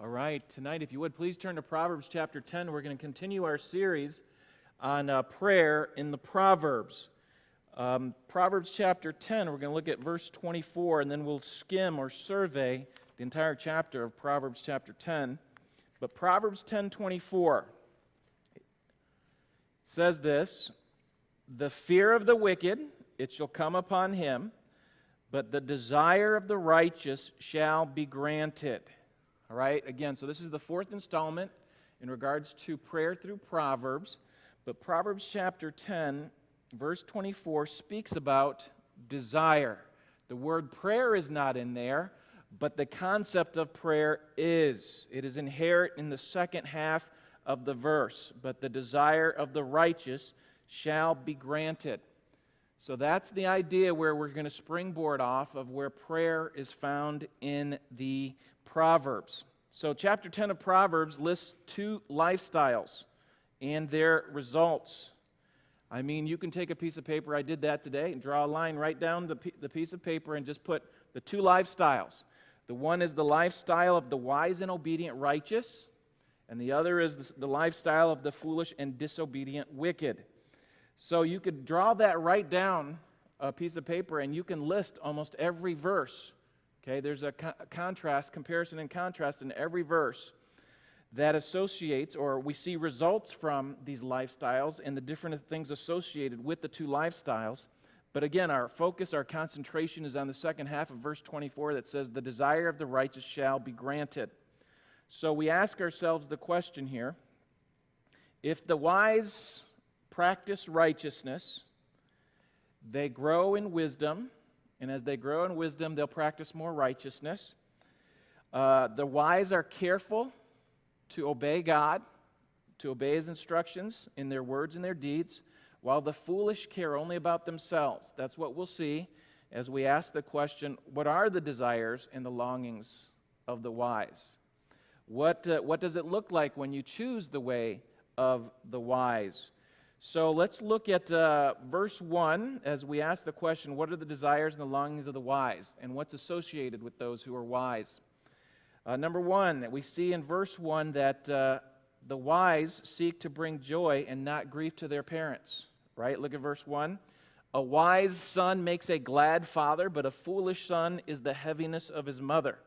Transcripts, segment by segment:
All right, tonight, if you would, please turn to Proverbs chapter 10. We're going to continue our series on prayer in the Proverbs. Proverbs chapter 10, we're going to look at verse 24, and then we'll skim or survey the entire chapter of Proverbs chapter 10. But Proverbs 10:24 says this: "The fear of the wicked, it shall come upon him, but the desire of the righteous shall be granted." All right, again, so this is the fourth installment in regards to prayer through Proverbs. But Proverbs chapter 10, verse 24 speaks about desire. The word prayer is not in there, but the concept of prayer is. It is inherent in the second half of the verse. "But the desire of the righteous shall be granted." So that's the idea where we're going to springboard off of where prayer is found in the Proverbs. So chapter 10 of Proverbs lists two lifestyles and their results. I mean, you can take a piece of paper, I did that today, and draw a line right down the piece of paper and just put the two lifestyles. The one is the lifestyle of the wise and obedient righteous, and the other is the lifestyle of the foolish and disobedient wicked. So you could draw that right down a piece of paper, and you can list almost every verse. Okay, there's a comparison and contrast in every verse that associates, or we see results from these lifestyles and the different things associated with the two lifestyles. But again, our focus, our concentration is on the second half of verse 24 that says, "The desire of the righteous shall be granted." So we ask ourselves the question here: if the wise practice righteousness, they grow in wisdom, and as they grow in wisdom, they'll practice more righteousness. The wise are careful to obey God, to obey His instructions in their words and their deeds, while the foolish care only about themselves. That's what we'll see as we ask the question, what are the desires and the longings of the wise? What does it look like when you choose the way of the wise? So let's look at verse 1 as we ask the question, what are the desires and the longings of the wise, and what's associated with those who are wise? Number one, we see in verse 1 that the wise seek to bring joy and not grief to their parents, right? Look at verse 1. "A wise son makes a glad father, but a foolish son is the heaviness of his mother."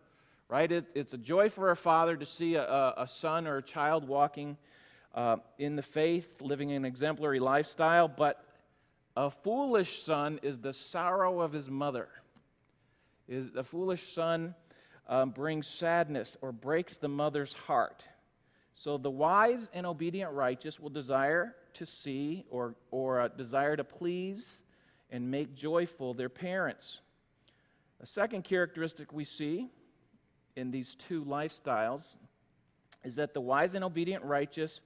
Right? It's a joy for a father to see a son or a child walking in the faith, living an exemplary lifestyle, but a foolish son is the sorrow of his mother. A foolish son brings sadness or breaks the mother's heart. So the wise and obedient righteous will desire to see or desire to please and make joyful their parents. A second characteristic we see in these two lifestyles is that the wise and obedient righteous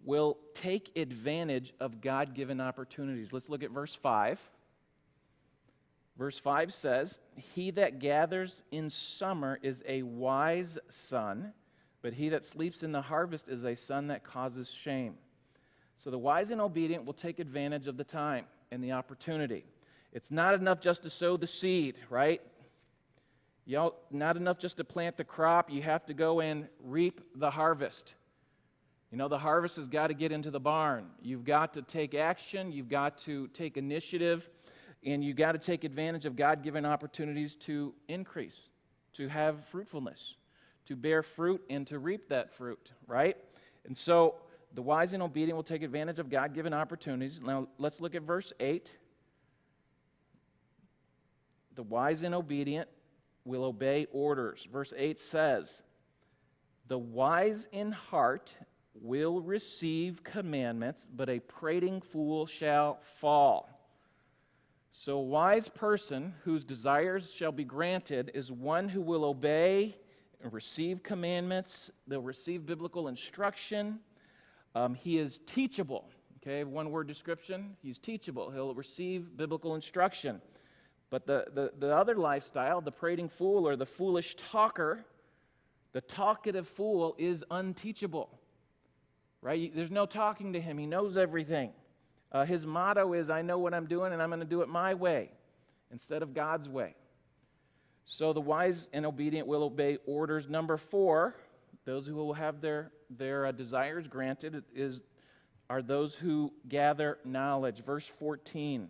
will take advantage of God-given opportunities. Let's look at verse 5. Verse 5 says, "He that gathers in summer is a wise son, but he that sleeps in the harvest is a son that causes shame." So the wise and obedient will take advantage of the time and the opportunity. It's not enough just to sow the seed, right? Not enough just to plant the crop. You have to go and reap the harvest. You know, the harvest has got to get into the barn. You've got to take action. You've got to take initiative. And you've got to take advantage of God-given opportunities to increase, to have fruitfulness, to bear fruit and to reap that fruit, right? And so the wise and obedient will take advantage of God-given opportunities. Now, let's look at verse 8. The wise and obedient will obey orders. Verse 8 says, "The wise in heart will receive commandments, but a prating fool shall fall." So a wise person whose desires shall be granted is one who will obey and receive commandments. They'll receive biblical instruction. He is teachable. Okay, one-word description, he's teachable. He'll receive biblical instruction. But the other lifestyle, the prating fool or the foolish talker, the talkative fool is unteachable. Right? There's no talking to him. He knows everything. His motto is, "I know what I'm doing, and I'm going to do it my way," instead of God's way. So the wise and obedient will obey orders. Number 4, those who will have their desires granted are those who gather knowledge. Verse 14.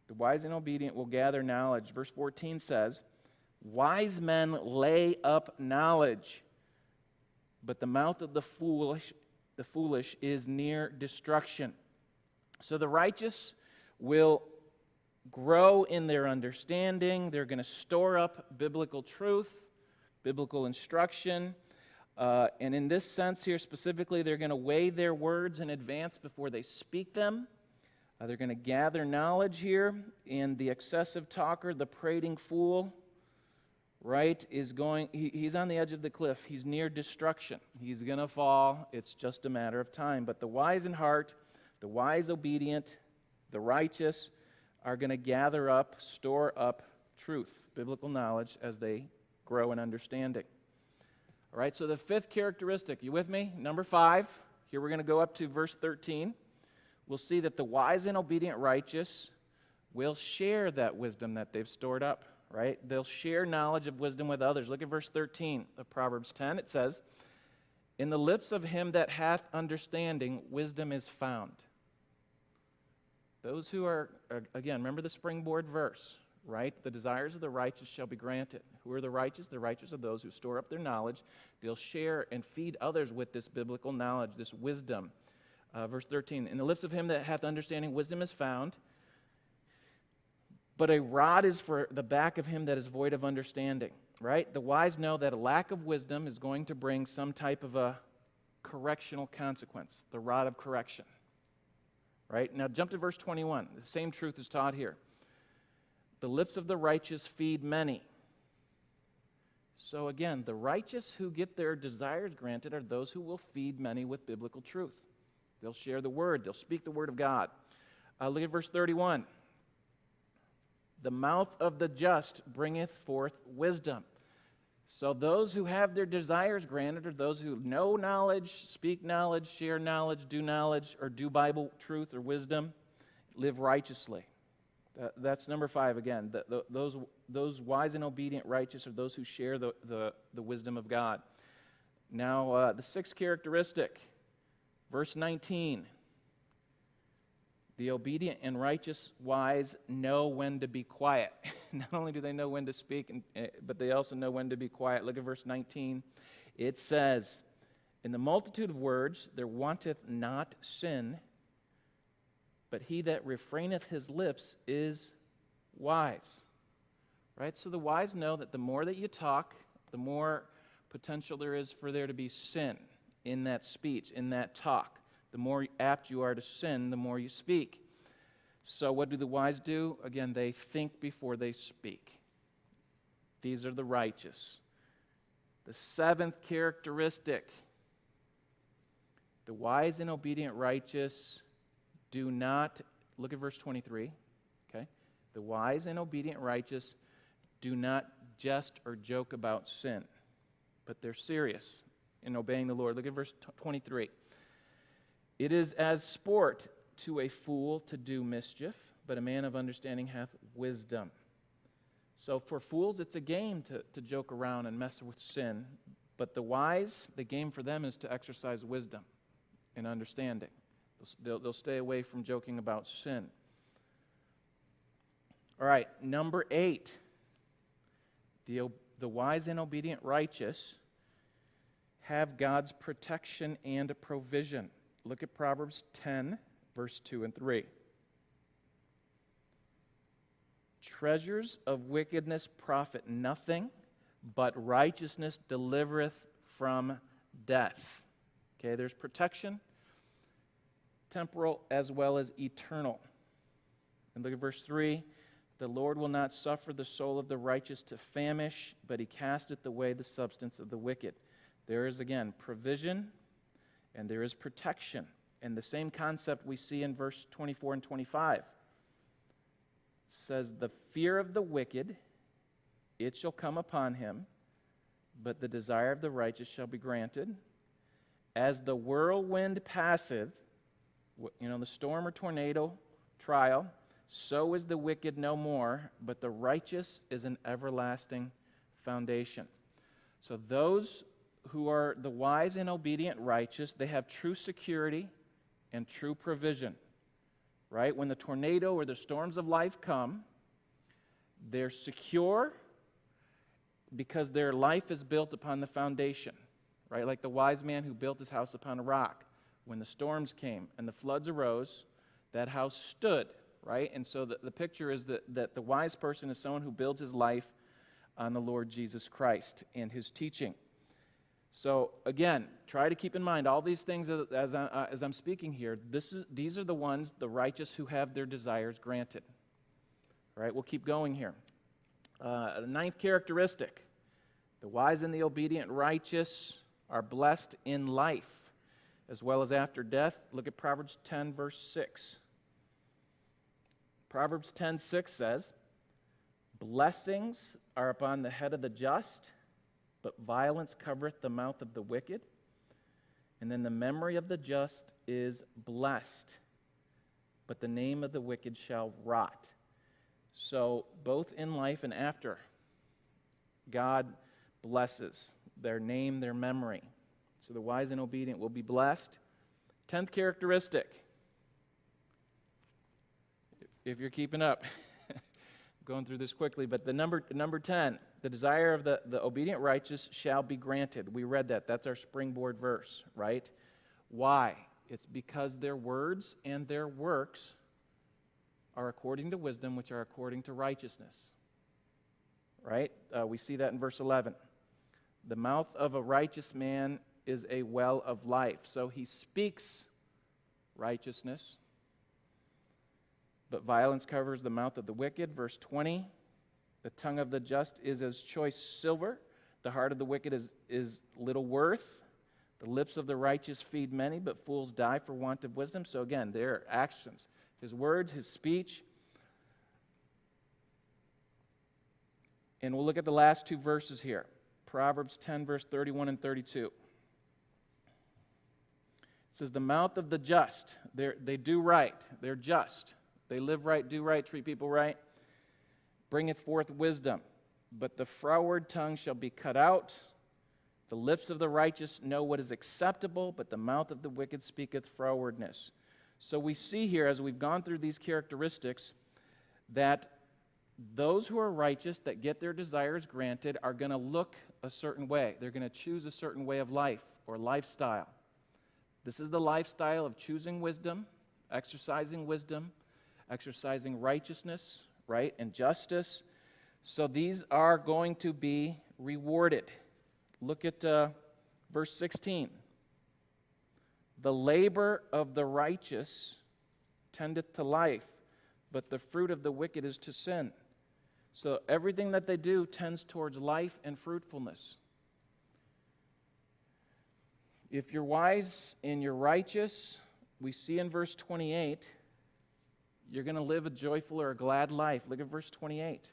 The wise and obedient will gather knowledge. Verse 14 says, wise men lay up knowledge, but the mouth of the foolish is near destruction. So the righteous will grow in their understanding. They're going to store up biblical truth, biblical instruction. And in this sense here specifically, they're going to weigh their words in advance before they speak them. They're going to gather knowledge here. And the excessive talker, the prating fool, right, he's on the edge of the cliff. He's near destruction. He's going to fall. It's just a matter of time. But the wise in heart, the wise obedient, the righteous are going to gather up, store up truth, biblical knowledge as they grow in understanding. All right, so the 5th characteristic, you with me? Number 5, here we're going to go up to verse 13. We'll see that the wise and obedient righteous will share that wisdom that they've stored up, right? They'll share knowledge of wisdom with others. Look at verse 13 of Proverbs 10. It says, in the lips of him that hath understanding, wisdom is found. Those who are, again, remember the springboard verse, right? The desires of the righteous shall be granted. Who are the righteous? The righteous are those who store up their knowledge. They'll share and feed others with this biblical knowledge, this wisdom. Verse 13, in the lips of him that hath understanding, wisdom is found, but a rod is for the back of him that is void of understanding, right? The wise know that a lack of wisdom is going to bring some type of a correctional consequence, the rod of correction, right? Now jump to verse 21. The same truth is taught here. The lips of the righteous feed many. So again, the righteous who get their desires granted are those who will feed many with biblical truth. They'll share the word. They'll speak the word of God. Look at verse 31. The mouth of the just bringeth forth wisdom. So those who have their desires granted are those who know knowledge, speak knowledge, share knowledge, or do Bible truth or wisdom, live righteously. That's number 5 again. Those wise and obedient righteous are those who share the wisdom of God. Now, the 6th characteristic, verse 19. The obedient and righteous wise know when to be quiet. Not only do they know when to speak, but they also know when to be quiet. Look at verse 19. It says, in the multitude of words there wanteth not sin, but he that refraineth his lips is wise. Right? So the wise know that the more that you talk, the more potential there is for there to be sin in that speech, in that talk. The more apt you are to sin, the more you speak. So what do the wise do? Again, they think before they speak. These are the righteous. The 7th characteristic, the wise and obedient righteous do not, look at verse 23, okay? The wise and obedient righteous do not jest or joke about sin, but they're serious in obeying the Lord. Look at verse 23. It is as sport to a fool to do mischief, but a man of understanding hath wisdom. So for fools, it's a game to joke around and mess with sin, but the wise, the game for them is to exercise wisdom and understanding. They'll stay away from joking about sin. All right, number 8. The wise and obedient righteous have God's protection and provision. Look at Proverbs 10, verse 2 and 3. Treasures of wickedness profit nothing, but righteousness delivereth from death. Okay, there's protection, temporal as well as eternal. And look at verse 3. The Lord will not suffer the soul of the righteous to famish, but he casteth away the substance of the wicked. There is, again, provision, and there is protection. And the same concept we see in verse 24 and 25. It says, the fear of the wicked, it shall come upon him, but the desire of the righteous shall be granted. As the whirlwind passeth, the storm or tornado trial, so is the wicked no more, but the righteous is an everlasting foundation. So those who are the wise and obedient righteous, they have true security and true provision, right? When the tornado or the storms of life come, they're secure because their life is built upon the foundation, right? Like the wise man who built his house upon a rock. When the storms came and the floods arose, that house stood, right? And so the picture is that the wise person is someone who builds his life on the Lord Jesus Christ and his teaching. So again, try to keep in mind all these things as I'm speaking here. These are the ones, the righteous, who have their desires granted. All right, we'll keep going here. The ninth characteristic, the wise and the obedient righteous are blessed in life as well as after death. Look at Proverbs 10, verse 6. Proverbs 10:6 says, "Blessings are upon the head of the just, but violence covereth the mouth of the wicked. And then the memory of the just is blessed, but the name of the wicked shall rot." So both in life and after, God blesses their name, their memory. So the wise and obedient will be blessed. 10th characteristic, if you're keeping up, going through this quickly, but the number 10, the desire of the obedient righteous shall be granted. We read that. That's our springboard verse, right? Why? It's because their words and their works are according to wisdom, which are according to righteousness, right? We see that in verse 11. The mouth of a righteous man is a well of life. So he speaks righteousness, but violence covers the mouth of the wicked. Verse 20, the tongue of the just is as choice silver. The heart of the wicked is little worth. The lips of the righteous feed many, but fools die for want of wisdom. So again, their actions, his words, his speech. And we'll look at the last two verses here. Proverbs 10, verse 31 and 32. It says, the mouth of the just, they do right, they're just. They live right, do right, treat people right. Bringeth forth wisdom. But the froward tongue shall be cut out. The lips of the righteous know what is acceptable, but the mouth of the wicked speaketh frowardness. So we see here, as we've gone through these characteristics, that those who are righteous, that get their desires granted, are going to look a certain way. They're going to choose a certain way of life or lifestyle. This is the lifestyle of choosing wisdom, exercising righteousness, right, and justice. So these are going to be rewarded. Look at verse 16. The labor of the righteous tendeth to life, but the fruit of the wicked is to sin. So everything that they do tends towards life and fruitfulness. If you're wise and you're righteous, we see in verse 28, you're going to live a joyful or a glad life. Look at verse 28.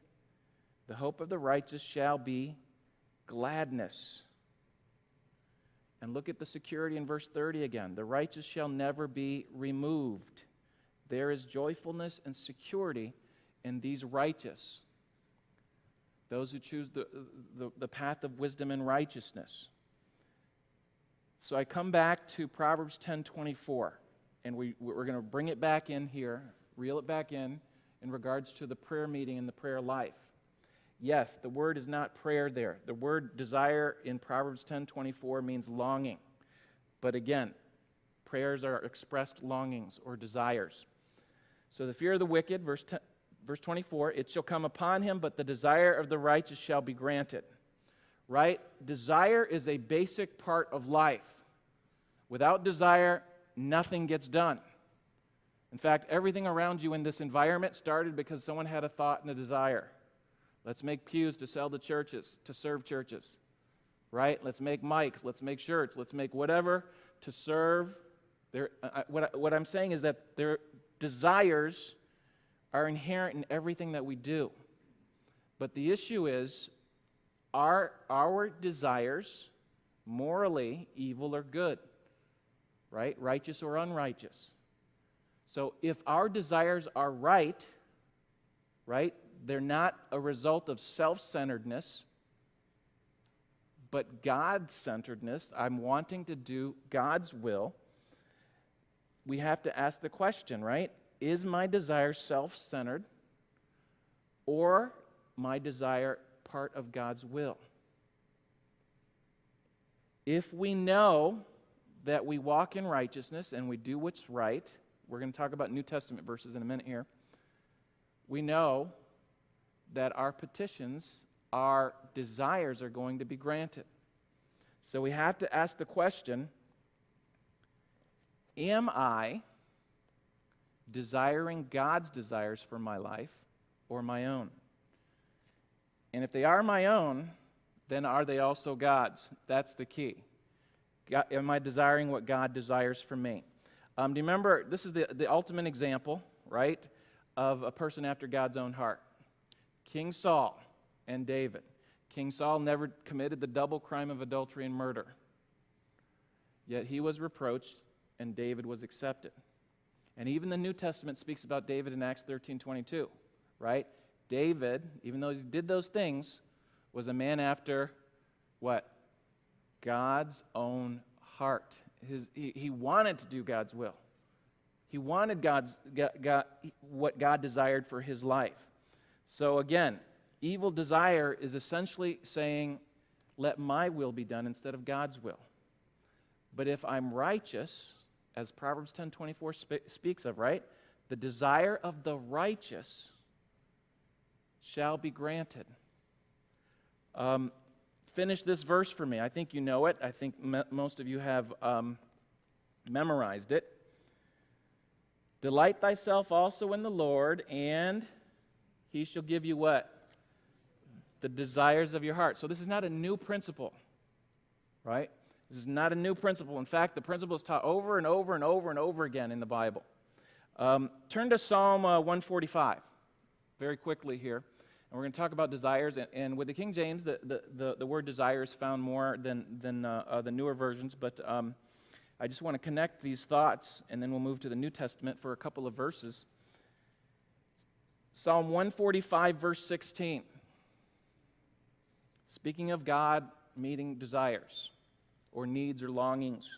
The hope of the righteous shall be gladness. And look at the security in verse 30 again. The righteous shall never be removed. There is joyfulness and security in these righteous, those who choose the path of wisdom and righteousness. So I come back to Proverbs 10:24, and we're going to bring it back in here, reel it back in regards to the prayer meeting and the prayer life. Yes, the word is not prayer there. The word desire in Proverbs 10:24 means longing. But again, prayers are expressed longings or desires. So the fear of the wicked, verse 24, it shall come upon him, but the desire of the righteous shall be granted. Right? Desire is a basic part of life. Without desire, nothing gets done. In fact, everything around you in this environment started because someone had a thought and a desire. Let's make pews to sell to churches, to serve churches. Right? Let's make mics, let's make shirts, let's make whatever to serve. What I'm saying is that their desires are inherent in everything that we do. But the issue is, are our desires morally evil or good? Right? Righteous or unrighteous? So if our desires are right, right? They're not a result of self-centeredness, but God-centeredness. I'm wanting to do God's will. We have to ask the question, right? Is my desire self-centered, or my desire part of God's will? If we know that we walk in righteousness and we do what's right, we're going to talk about New Testament verses in a minute here, we know that our petitions, our desires are going to be granted. So we have to ask the question, am I desiring God's desires for my life or my own? And if they are my own, then are they also God's? That's the key. Am I desiring what God desires for me? Do you remember, this is the ultimate example, right, of a person after God's own heart. King Saul and David. King Saul never committed the double crime of adultery and murder. Yet he was reproached and David was accepted. And even the New Testament speaks about David in Acts 13:22, right? David, even though he did those things, was a man after what? God's own heart. He wanted to do God's will. He wanted what God desired for his life. So again, evil desire is essentially saying, let my will be done instead of God's will. But if I'm righteous, as Proverbs 10:24 speaks of, right? The desire of the righteous shall be granted. Finish this verse for me. I think you know it. I think most of you have memorized it. Delight thyself also in the Lord, and he shall give you what? The desires of your heart. So this is not a new principle, right? This is not a new principle. In fact, the principle is taught over and over and over and over again in the Bible. Turn to Psalm 145 very quickly here. And we're going to talk about desires. And with the King James, the word desire is found more than the newer versions. But I just want to connect these thoughts, and then we'll move to the New Testament for a couple of verses. Psalm 145, verse 16. Speaking of God meeting desires or needs or longings.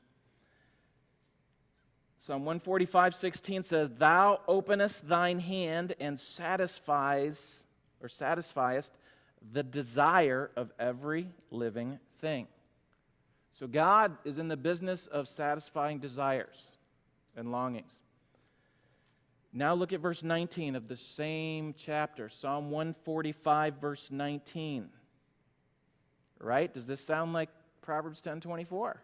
Psalm 145:16 says, Thou openest thine hand and satisfiest the desire of every living thing. So God is in the business of satisfying desires and longings. Now look at verse 19 of the same chapter, Psalm 145, verse 19. Right? Does this sound like Proverbs 10:24?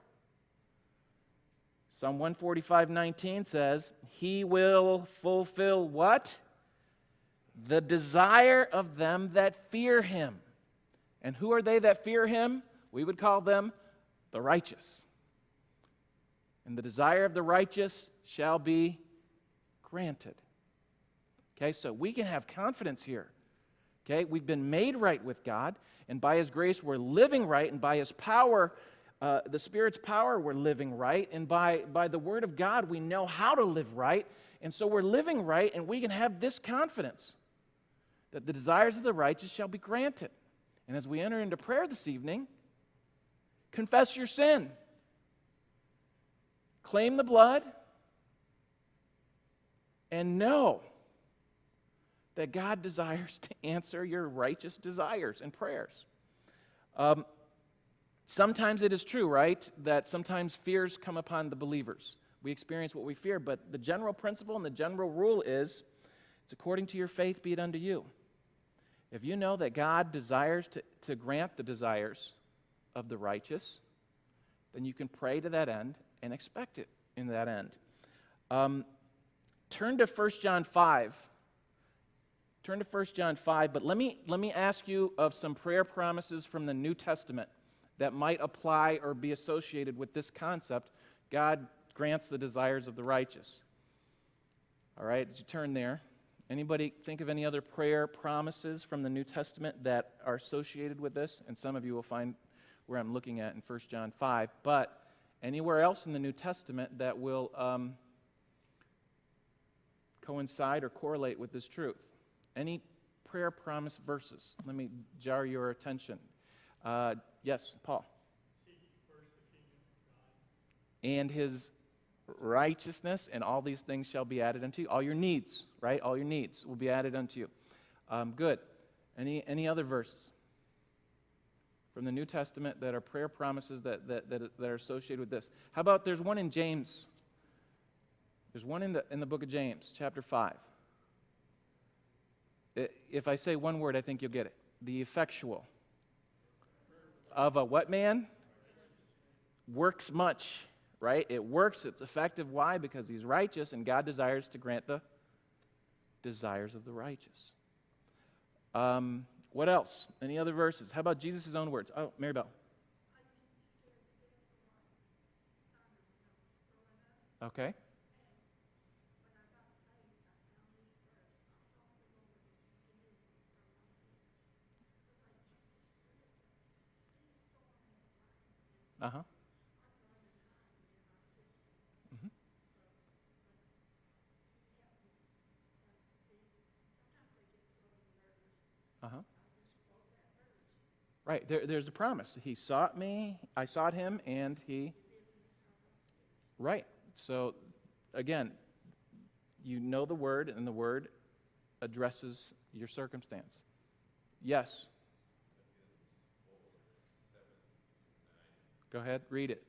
Psalm 145:19 says, He will fulfill what? The desire of them that fear Him. And who are they that fear Him? We would call them the righteous. And the desire of the righteous shall be granted. Okay, so we can have confidence here. Okay, we've been made right with God, and by His grace we're living right, and by His power, the Spirit's power, we're living right, and by the Word of God we know how to live right, and so we're living right, and we can have this confidence that the desires of the righteous shall be granted. And as we enter into prayer this evening, confess your sin. Claim the blood. And know that God desires to answer your righteous desires and prayers. Sometimes it is true, right, that sometimes fears come upon the believers. We experience what we fear, but the general principle and the general rule is, it's according to your faith be it unto you. If you know that God desires to grant the desires of the righteous, then you can pray to that end and expect it in that end. Turn to 1 John 5. Turn to 1 John 5, but let me ask you of some prayer promises from the New Testament that might apply or be associated with this concept. God grants the desires of the righteous. All right, as you turn there, anybody think of any other prayer promises from the New Testament that are associated with this? And some of you will find where I'm looking at in 1 John 5, but anywhere else in the New Testament that will coincide or correlate with this truth? Any prayer promise verses. Let me jar your attention. Yes, Paul. Seek first the kingdom of God. And his righteousness, and all these things shall be added unto you. All your needs, right? All your needs will be added unto you. Good. Any other verses from the New Testament that are prayer promises that are associated with this? How about there's one in James? There's one in the book of James, chapter 5. If I say one word, I think you'll get it. The effectual of a what man? Works much, right? It works, it's effective. Why? Because he's righteous, and God desires to grant the desires of the righteous. What else? Any other verses? How about Jesus' own words? Oh, Maribel. Okay. Uh-huh. Mm-hmm. Uh-huh. Right, there's a promise. He sought me, I sought him, and he... Right. So, again, you know the word, and the word addresses your circumstance. Yes. Go ahead, read it.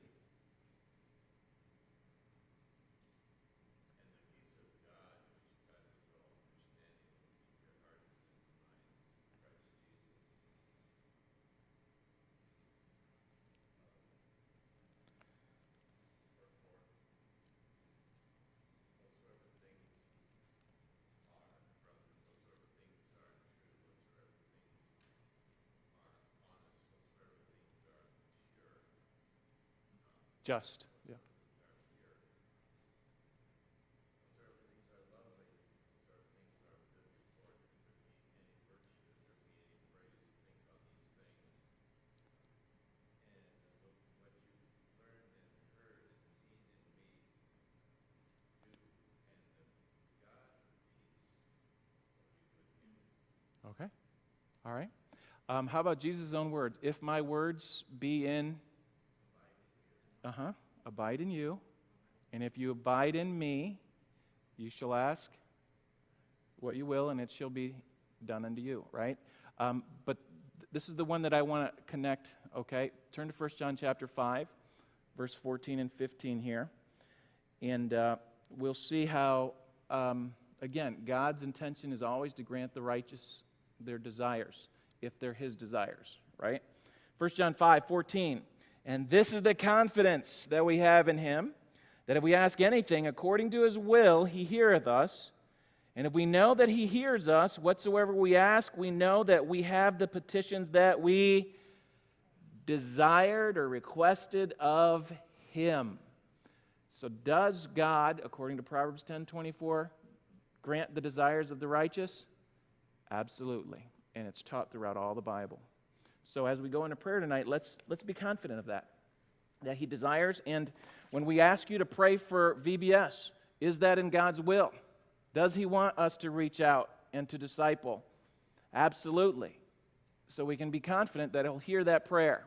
Just. Yeah. Okay. All right. How about Jesus' own words? If my words be in... Abide in you. And if you abide in me, you shall ask what you will, and it shall be done unto you, right? But this is the one that I want to connect, okay? Turn to 1 John chapter 5, verse 14 and 15 here. And we'll see how, again, God's intention is always to grant the righteous their desires, if they're his desires, right? 1 John 5:14. And this is the confidence that we have in him, that if we ask anything according to his will, he heareth us. And if we know that he hears us, whatsoever we ask, we know that we have the petitions that we desired or requested of him. So does God, according to Proverbs 10:24, grant the desires of the righteous? Absolutely. And it's taught throughout all the Bible. So as we go into prayer tonight, let's be confident of that he desires. And when we ask you to pray for VBS, is that in God's will? Does he want us to reach out and to disciple? Absolutely. So we can be confident that he'll hear that prayer.